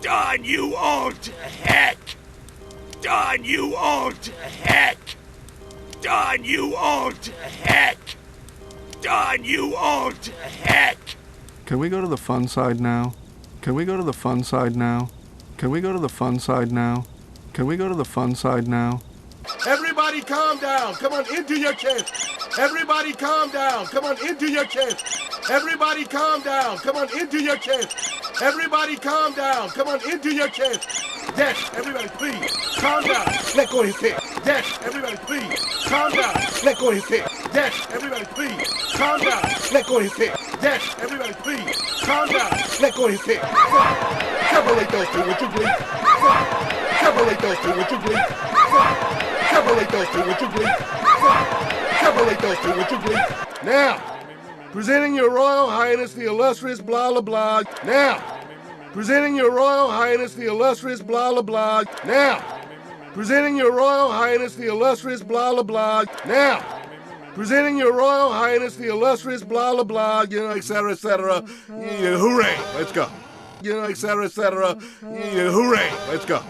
Don, you old heck! Don, you old heck! Don, you old heck! Don, you old heck! Can we go to the fun side now? Can we go to the fun side now? Can we go to the fun side now? Can we go to the fun side now? Everybody calm down. Come on, into your chest. Everybody calm down. Come on, into your chest. Everybody calm down. Come on, into your chest. Everybody calm down. Come on, into your chest. Yes, everybody please. Calm down. Let go of his head. Yes, everybody please. Calm down. Let go of his head. Yes, everybody please. Calm down. Let go of his head. Yes, everybody please. Calm down. Let go of his head. Separate those two, would you please? Separate those two, would you please? Separate those two, would you please? Separate those two, would you please? Now, presenting your Royal Highness the illustrious blah blah blah. Now, presenting your Royal Highness the illustrious blah blah blah. Now, presenting your Royal Highness the illustrious blah blah blah. Now, presenting your Royal Highness the illustrious blah blah blah. You know, etc. etc. Yeah, hooray! Let's go. You know, etc. etc. Yeah, hooray! Let's go.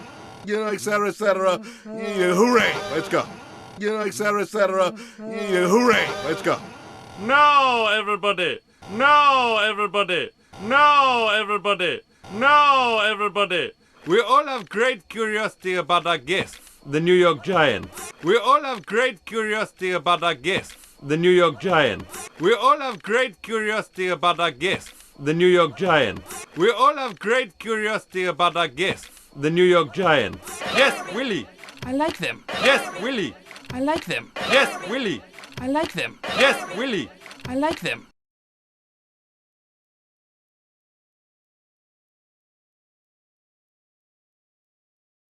You know, etc. etc. Yeah, hooray! Let's go. You know, etc. etc. Yeah, hooray! Let's go. No, everybody! No, everybody! No, everybody! No, everybody! We all have great curiosity about our guests, the New York Giants. We all have great curiosity about our guests, the New York Giants. We all have great curiosity about our guests, the New York Giants. We all have great curiosity about our guests, the New York Giants. Yes, Willie. I like them. Yes, Willie. I like them. Yes, Willie. I like them. Yes, Willie. I like them.